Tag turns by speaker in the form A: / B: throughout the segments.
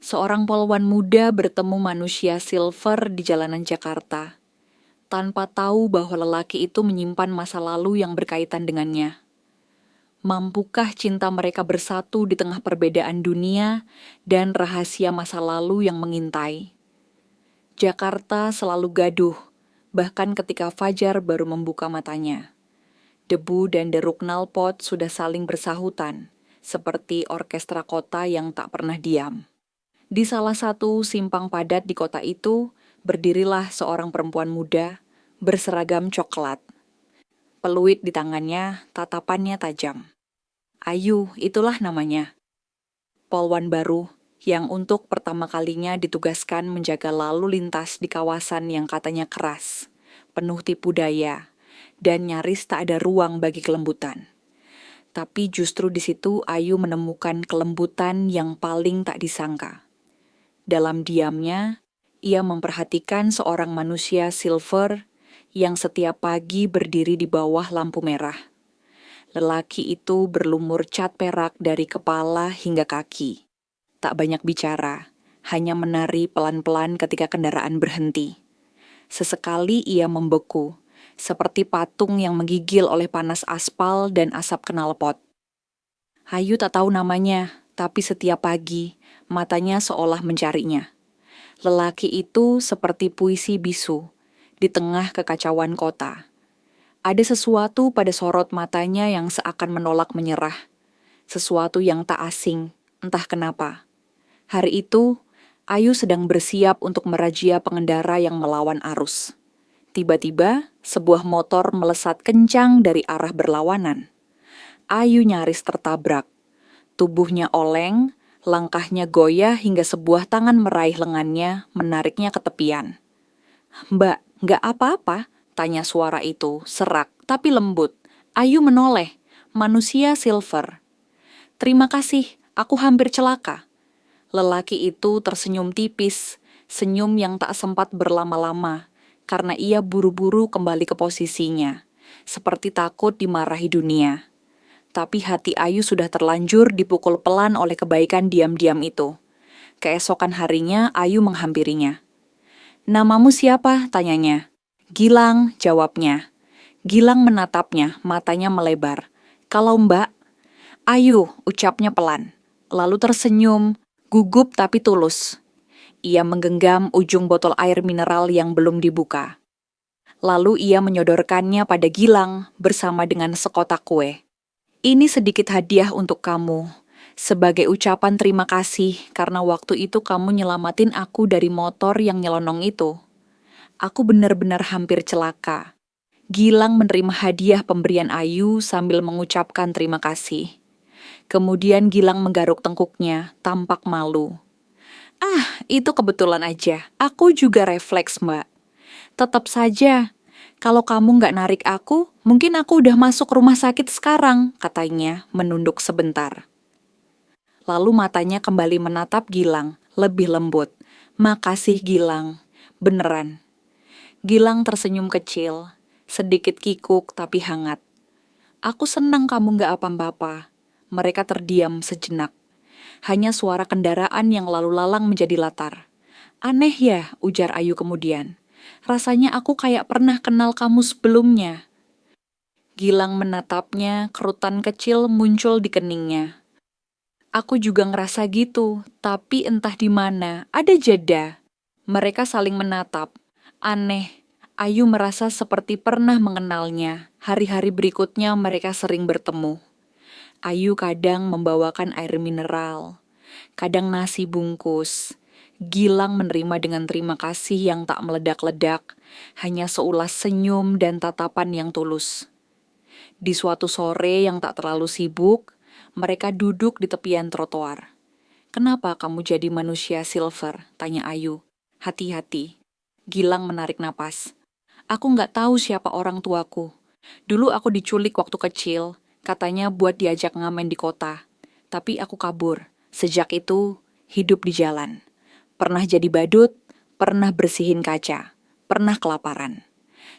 A: Seorang polwan muda bertemu manusia silver di jalanan Jakarta, tanpa tahu bahwa lelaki itu menyimpan masa lalu yang berkaitan dengannya. Mampukah cinta mereka bersatu di tengah perbedaan dunia dan rahasia masa lalu yang mengintai? Jakarta selalu gaduh, bahkan ketika Fajar baru membuka matanya. Debu dan deruk knalpot sudah saling bersahutan, seperti orkestra kota yang tak pernah diam. Di salah satu simpang padat di kota itu, berdirilah seorang perempuan muda berseragam coklat. Peluit di tangannya, tatapannya tajam. Ayu, itulah namanya. Polwan baru yang untuk pertama kalinya ditugaskan menjaga lalu lintas di kawasan yang katanya keras, penuh tipu daya, dan nyaris tak ada ruang bagi kelembutan. Tapi justru di situ Ayu menemukan kelembutan yang paling tak disangka. Dalam diamnya, ia memperhatikan seorang manusia silver yang setiap pagi berdiri di bawah lampu merah. Lelaki itu berlumur cat perak dari kepala hingga kaki. Tak banyak bicara, hanya menari pelan-pelan ketika kendaraan berhenti. Sesekali ia membeku, seperti patung yang menggigil oleh panas aspal dan asap knalpot. Ayu tak tahu namanya, tapi setiap pagi, matanya seolah mencarinya. Lelaki itu seperti puisi bisu, di tengah kekacauan kota. Ada sesuatu pada sorot matanya yang seakan menolak menyerah. Sesuatu yang tak asing, entah kenapa. Hari itu, Ayu sedang bersiap untuk merazia pengendara yang melawan arus. Tiba-tiba, sebuah motor melesat kencang dari arah berlawanan. Ayu nyaris tertabrak. Tubuhnya oleng, langkahnya goyah hingga sebuah tangan meraih lengannya, menariknya ke tepian. "Mbak, nggak apa-apa?" tanya suara itu, serak tapi lembut. Ayu menoleh, manusia silver. "Terima kasih, aku hampir celaka." Lelaki itu tersenyum tipis, senyum yang tak sempat berlama-lama, karena ia buru-buru kembali ke posisinya, seperti takut dimarahi dunia. Tapi hati Ayu sudah terlanjur dipukul pelan oleh kebaikan diam-diam itu. Keesokan harinya, Ayu menghampirinya. "Namamu siapa?" tanyanya. "Gilang," jawabnya. Gilang menatapnya, matanya melebar. "Kalau Mbak?" "Ayu," ucapnya pelan. Lalu tersenyum, gugup tapi tulus. Ia menggenggam ujung botol air mineral yang belum dibuka. Lalu ia menyodorkannya pada Gilang bersama dengan sekotak kue. "Ini sedikit hadiah untuk kamu, sebagai ucapan terima kasih karena waktu itu kamu nyelamatin aku dari motor yang nyelonong itu. Aku benar-benar hampir celaka." Gilang menerima hadiah pemberian Ayu sambil mengucapkan terima kasih. Kemudian Gilang menggaruk tengkuknya, tampak malu. "Ah, itu kebetulan aja. Aku juga refleks, Mbak. Tetap saja, kalau kamu nggak narik aku, mungkin aku udah masuk rumah sakit sekarang," katanya, menunduk sebentar. Lalu matanya kembali menatap Gilang, lebih lembut. "Makasih, Gilang. Beneran." Gilang tersenyum kecil, sedikit kikuk tapi hangat. "Aku senang kamu nggak apa-apa." Mereka terdiam sejenak. Hanya suara kendaraan yang lalu lalang menjadi latar. "Aneh ya," ujar Ayu kemudian. "Rasanya aku kayak pernah kenal kamu sebelumnya." Gilang menatapnya, kerutan kecil muncul di keningnya. "Aku juga ngerasa gitu, tapi entah di mana, ada jeda." Mereka saling menatap. Aneh, Ayu merasa seperti pernah mengenalnya. Hari-hari berikutnya mereka sering bertemu. Ayu kadang membawakan air mineral, kadang nasi bungkus. Gilang menerima dengan terima kasih yang tak meledak-ledak, hanya seulas senyum dan tatapan yang tulus. Di suatu sore yang tak terlalu sibuk, mereka duduk di tepian trotoar. "Kenapa kamu jadi manusia silver?" tanya Ayu. "Hati-hati." Gilang menarik napas. "Aku nggak tahu siapa orang tuaku. Dulu aku diculik waktu kecil, katanya buat diajak ngamen di kota. Tapi aku kabur. Sejak itu, hidup di jalan. Pernah jadi badut, pernah bersihin kaca, pernah kelaparan.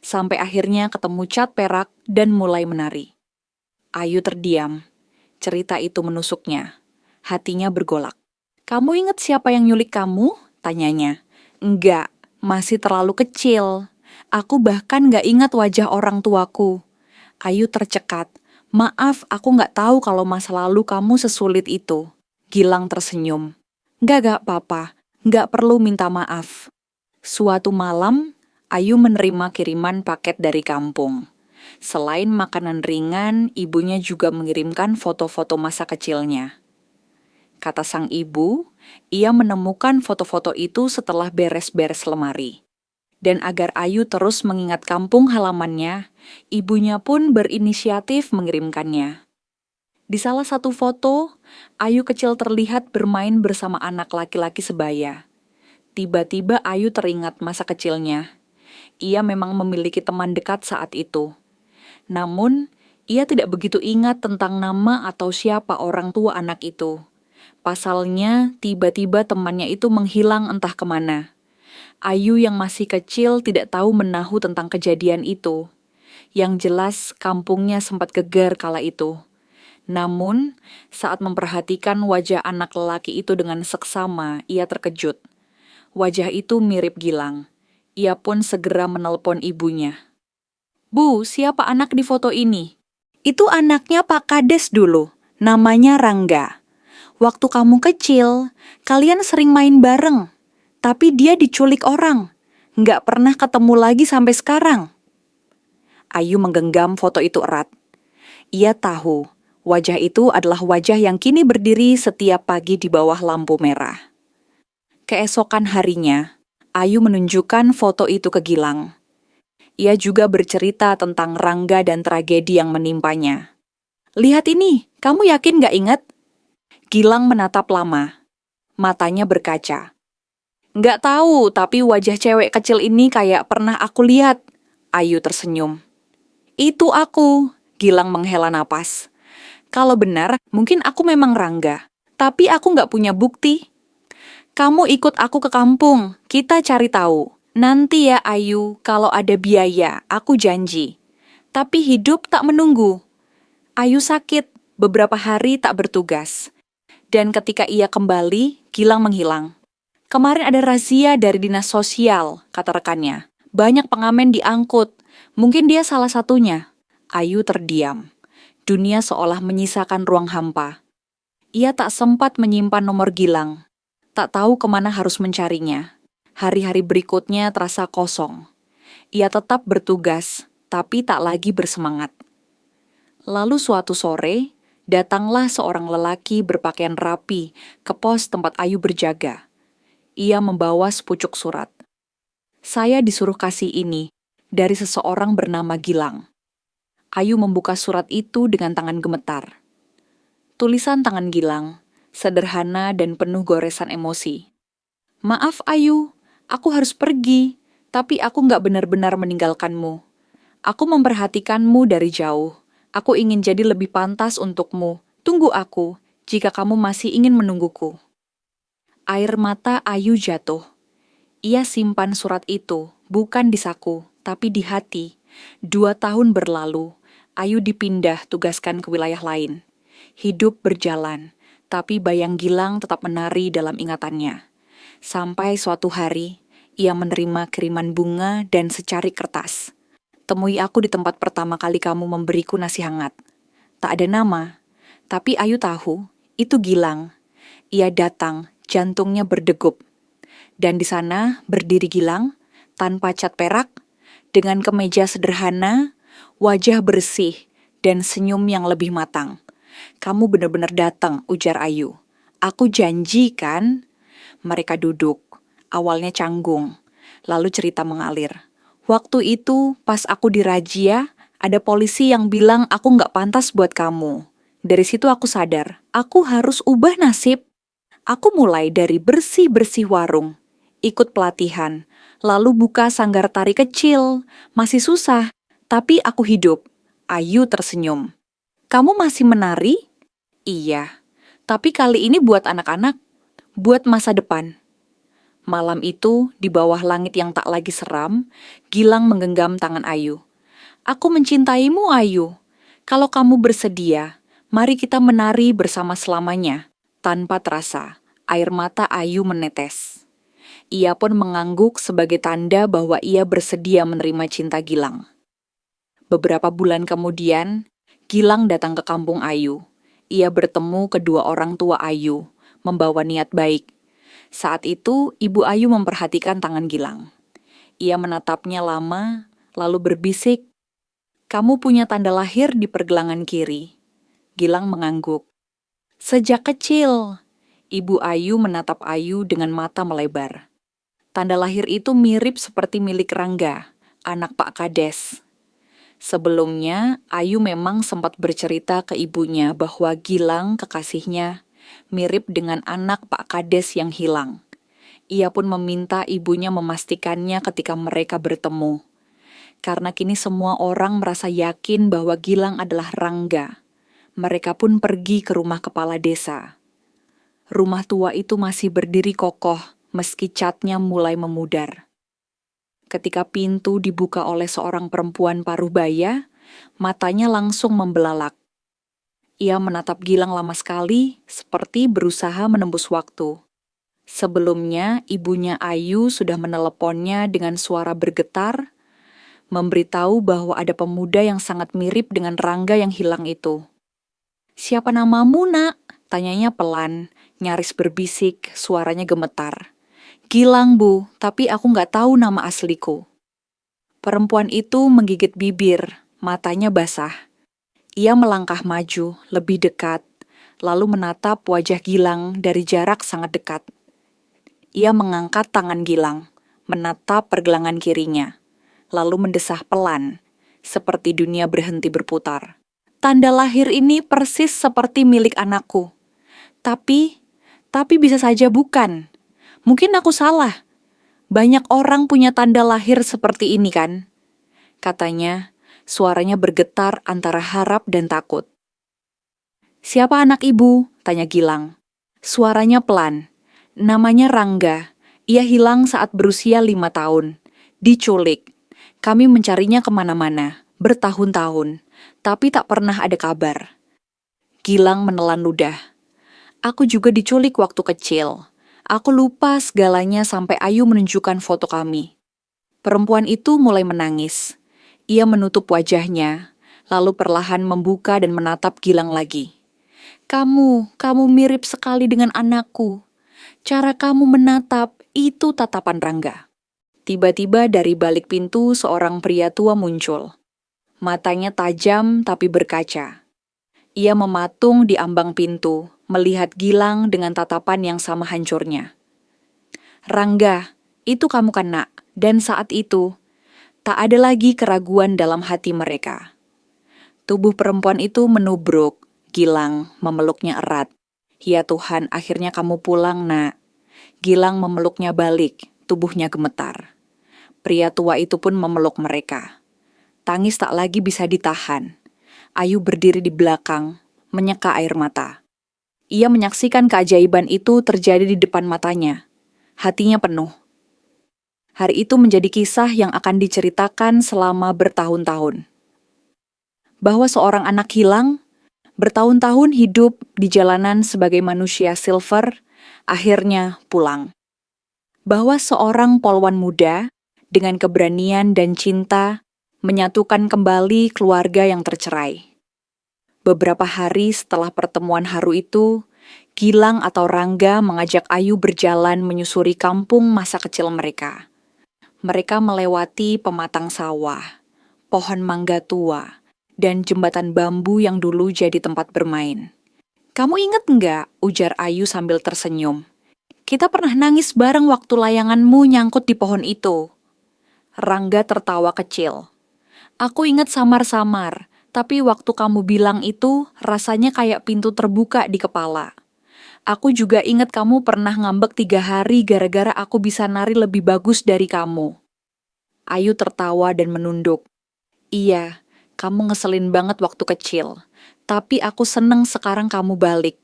A: Sampai akhirnya ketemu cat perak dan mulai menari." Ayu terdiam. Cerita itu menusuknya. Hatinya bergolak. Kamu ingat siapa yang nyulik kamu? Tanyanya. Enggak, masih terlalu kecil. Aku bahkan gak ingat wajah orang tuaku. Ayu tercekat. Maaf, aku gak tahu kalau masa lalu kamu sesulit itu. Gilang tersenyum. Gak apa-apa. Gak perlu minta maaf. Suatu malam, Ayu menerima kiriman paket dari kampung. Selain makanan ringan, ibunya juga mengirimkan foto-foto masa kecilnya. Kata sang ibu, ia menemukan foto-foto itu setelah beres-beres lemari. Dan agar Ayu terus mengingat kampung halamannya, ibunya pun berinisiatif mengirimkannya. Di salah satu foto, Ayu kecil terlihat bermain bersama anak laki-laki sebaya. Tiba-tiba Ayu teringat masa kecilnya. Ia memang memiliki teman dekat saat itu. Namun, ia tidak begitu ingat tentang nama atau siapa orang tua anak itu. Pasalnya, tiba-tiba temannya itu menghilang entah kemana. Ayu yang masih kecil tidak tahu menahu tentang kejadian itu. Yang jelas, kampungnya sempat gegar kala itu. Namun, saat memperhatikan wajah anak lelaki itu dengan seksama, ia terkejut. Wajah itu mirip Gilang. Ia pun segera menelpon ibunya. Bu, siapa anak di foto ini? Itu anaknya Pak Kades dulu, namanya Rangga. Waktu kamu kecil, kalian sering main bareng. Tapi dia diculik orang. Nggak pernah ketemu lagi sampai sekarang. Ayu menggenggam foto itu erat. Ia tahu, wajah itu adalah wajah yang kini berdiri setiap pagi di bawah lampu merah. Keesokan harinya, Ayu menunjukkan foto itu ke Gilang. Ia juga bercerita tentang Rangga dan tragedi yang menimpanya. Lihat ini, kamu yakin nggak ingat? Gilang menatap lama. Matanya berkaca. Nggak tahu, tapi wajah cewek kecil ini kayak pernah aku lihat. Ayu tersenyum. Itu aku, Gilang menghela napas. Kalau benar, mungkin aku memang Rangga. Tapi aku nggak punya bukti. Kamu ikut aku ke kampung, kita cari tahu. Nanti ya Ayu, kalau ada biaya, aku janji. Tapi hidup tak menunggu. Ayu sakit, beberapa hari tak bertugas. Dan ketika ia kembali, Gilang menghilang. Kemarin ada razia dari dinas sosial, kata rekannya. Banyak pengamen diangkut. Mungkin dia salah satunya. Ayu terdiam. Dunia seolah menyisakan ruang hampa. Ia tak sempat menyimpan nomor Gilang. Tak tahu kemana harus mencarinya. Hari-hari berikutnya terasa kosong. Ia tetap bertugas, tapi tak lagi bersemangat. Lalu suatu sore, datanglah seorang lelaki berpakaian rapi ke pos tempat Ayu berjaga. Ia membawa sepucuk surat. Saya disuruh kasih ini dari seseorang bernama Gilang. Ayu membuka surat itu dengan tangan gemetar. Tulisan tangan Gilang, sederhana dan penuh goresan emosi. Maaf Ayu, aku harus pergi, tapi aku nggak benar-benar meninggalkanmu. Aku memperhatikanmu dari jauh. Aku ingin jadi lebih pantas untukmu. Tunggu aku, jika kamu masih ingin menungguku. Air mata Ayu jatuh. Ia simpan surat itu, bukan di saku, tapi di hati. 2 tahun berlalu, Ayu dipindah tugaskan ke wilayah lain. Hidup berjalan, tapi bayang Gilang tetap menari dalam ingatannya. Sampai suatu hari, ia menerima kiriman bunga dan secari kertas. Temui aku di tempat pertama kali kamu memberiku nasi hangat. Tak ada nama, tapi Ayu tahu, itu Gilang. Ia datang, jantungnya berdegup. Dan di sana berdiri Gilang, tanpa cat perak, dengan kemeja sederhana, wajah bersih, dan senyum yang lebih matang. Kamu benar-benar datang, ujar Ayu. Aku janji kan? Mereka duduk, awalnya canggung, lalu cerita mengalir. Waktu itu, pas aku dirazia, ada polisi yang bilang aku nggak pantas buat kamu. Dari situ aku sadar, aku harus ubah nasib. Aku mulai dari bersih-bersih warung, ikut pelatihan, lalu buka sanggar tari kecil. Masih susah, tapi aku hidup. Ayu tersenyum. Kamu masih menari? Iya, tapi kali ini buat anak-anak, buat masa depan. Malam itu, di bawah langit yang tak lagi seram, Gilang menggenggam tangan Ayu. Aku mencintaimu, Ayu. Kalau kamu bersedia, mari kita menari bersama selamanya. Tanpa terasa, Air mata Ayu menetes. Ia pun mengangguk sebagai tanda bahwa ia bersedia menerima cinta Gilang. Beberapa bulan kemudian, Gilang datang ke kampung Ayu. Ia bertemu kedua orang tua Ayu, membawa niat baik. Saat itu, Ibu Ayu memperhatikan tangan Gilang. Ia menatapnya lama, lalu berbisik, "Kamu punya tanda lahir di pergelangan kiri." Gilang mengangguk. "Sejak kecil." Ibu Ayu menatap Ayu dengan mata melebar. Tanda lahir itu mirip seperti milik Rangga, anak Pak Kades. Sebelumnya, Ayu memang sempat bercerita ke ibunya bahwa Gilang, kekasihnya, mirip dengan anak Pak Kades yang hilang. Ia pun meminta ibunya memastikannya ketika mereka bertemu. Karena kini semua orang merasa yakin bahwa Gilang adalah Rangga. Mereka pun pergi ke rumah kepala desa. Rumah tua itu masih berdiri kokoh meski catnya mulai memudar. Ketika pintu dibuka oleh seorang perempuan parubaya, matanya langsung membelalak. Ia menatap Gilang lama sekali, seperti berusaha menembus waktu. Sebelumnya, ibunya Ayu sudah meneleponnya dengan suara bergetar, memberitahu bahwa ada pemuda yang sangat mirip dengan Rangga yang hilang itu. "Siapa namamu, Nak?" tanyanya pelan, nyaris berbisik, suaranya gemetar. "Gilang, Bu, tapi aku nggak tahu nama asliku." Perempuan itu menggigit bibir, matanya basah. Ia melangkah maju, lebih dekat, lalu menatap wajah Gilang dari jarak sangat dekat. Ia mengangkat tangan Gilang, menatap pergelangan kirinya, lalu mendesah pelan, seperti dunia berhenti berputar. "Tanda lahir ini persis seperti milik anakku. Tapi bisa saja bukan. Mungkin aku salah. Banyak orang punya tanda lahir seperti ini kan?" Katanya, suaranya bergetar antara harap dan takut. "Siapa anak ibu?" tanya Gilang. Suaranya pelan. "Namanya Rangga. Ia hilang saat berusia 5 tahun. Diculik. Kami mencarinya kemana-mana, bertahun-tahun, tapi tak pernah ada kabar." Gilang menelan ludah. "Aku juga diculik waktu kecil. Aku lupa segalanya sampai Ayu menunjukkan foto kami." Perempuan itu mulai menangis. Ia menutup wajahnya, lalu perlahan membuka dan menatap Gilang lagi. Kamu mirip sekali dengan anakku. Cara kamu menatap, itu tatapan Rangga." Tiba-tiba dari balik pintu seorang pria tua muncul. Matanya tajam tapi berkaca. Ia mematung di ambang pintu, melihat Gilang dengan tatapan yang sama hancurnya. "Rangga, itu kamu kan, Nak?" Dan saat itu, tak ada lagi keraguan dalam hati mereka. Tubuh perempuan itu menubruk. Gilang memeluknya erat. "Ya Tuhan, akhirnya kamu pulang, Nak." Gilang memeluknya balik, tubuhnya gemetar. Pria tua itu pun memeluk mereka. Tangis tak lagi bisa ditahan. Ayu berdiri di belakang, menyeka air mata. Ia menyaksikan keajaiban itu terjadi di depan matanya. Hatinya penuh. Hari itu menjadi kisah yang akan diceritakan selama bertahun-tahun. Bahwa seorang anak hilang, bertahun-tahun hidup di jalanan sebagai manusia silver, akhirnya pulang. Bahwa seorang polwan muda, dengan keberanian dan cinta, menyatukan kembali keluarga yang tercerai. Beberapa hari setelah pertemuan haru itu, Gilang atau Rangga mengajak Ayu berjalan menyusuri kampung masa kecil mereka. Mereka melewati pematang sawah, pohon mangga tua, dan jembatan bambu yang dulu jadi tempat bermain. "Kamu inget nggak?" ujar Ayu sambil tersenyum. "Kita pernah nangis bareng waktu layanganmu nyangkut di pohon itu." Rangga tertawa kecil. "Aku inget samar-samar, tapi waktu kamu bilang itu rasanya kayak pintu terbuka di kepala. Aku juga inget kamu pernah ngambek 3 hari gara-gara aku bisa nari lebih bagus dari kamu." Ayu tertawa dan menunduk. "Iya, kamu ngeselin banget waktu kecil. Tapi aku seneng sekarang kamu balik."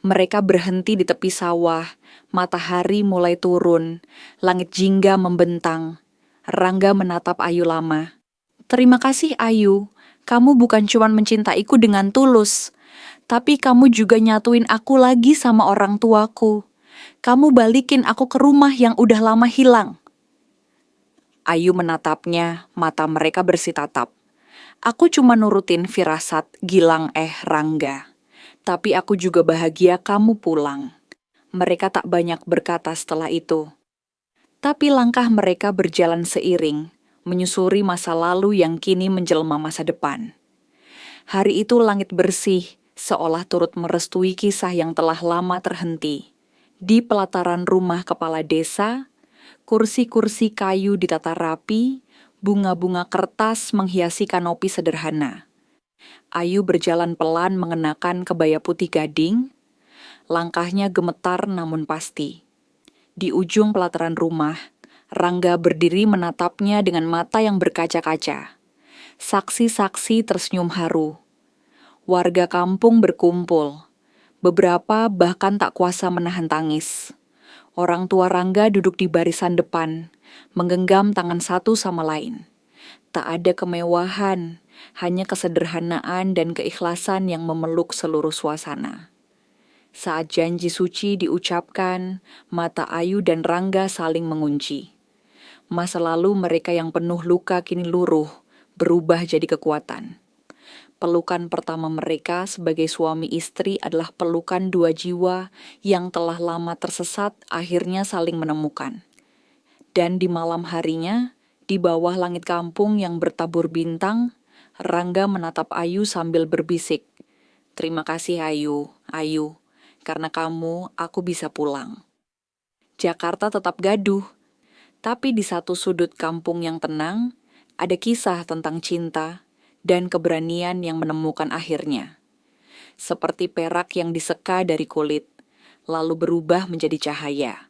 A: Mereka berhenti di tepi sawah. Matahari mulai turun. Langit jingga membentang. Rangga menatap Ayu lama. "Terima kasih, Ayu. Kamu bukan cuma mencintaiku dengan tulus, tapi kamu juga nyatuin aku lagi sama orang tuaku. Kamu balikin aku ke rumah yang udah lama hilang. Ayu menatapnya, mata mereka bersitatap. Aku cuma nurutin firasat Gilang Rangga. Tapi aku juga bahagia kamu pulang. Mereka tak banyak berkata setelah itu. Tapi langkah mereka berjalan seiring, menyusuri masa lalu yang kini menjelma masa depan. Hari itu langit bersih, seolah turut merestui kisah yang telah lama terhenti. Di pelataran rumah kepala desa, kursi-kursi kayu ditata rapi, bunga-bunga kertas menghiasi kanopi sederhana. Ayu berjalan pelan mengenakan kebaya putih gading, langkahnya gemetar namun pasti. Di ujung pelataran rumah, Rangga berdiri menatapnya dengan mata yang berkaca-kaca. Saksi-saksi tersenyum haru. Warga kampung berkumpul. Beberapa bahkan tak kuasa menahan tangis. Orang tua Rangga duduk di barisan depan, menggenggam tangan satu sama lain. Tak ada kemewahan, hanya kesederhanaan dan keikhlasan yang memeluk seluruh suasana. Saat janji suci diucapkan, mata Ayu dan Rangga saling mengunci. Masa lalu mereka yang penuh luka kini luruh, berubah jadi kekuatan. Pelukan pertama mereka sebagai suami istri adalah pelukan dua jiwa yang telah lama tersesat akhirnya saling menemukan. Dan di malam harinya, di bawah langit kampung yang bertabur bintang, Rangga menatap Ayu sambil berbisik, "Terima kasih Ayu, karena kamu aku bisa pulang." Jakarta tetap gaduh, tapi di satu sudut kampung yang tenang, ada kisah tentang cinta dan keberanian yang menemukan akhirnya. Seperti perak yang diseka dari kulit, lalu berubah menjadi cahaya.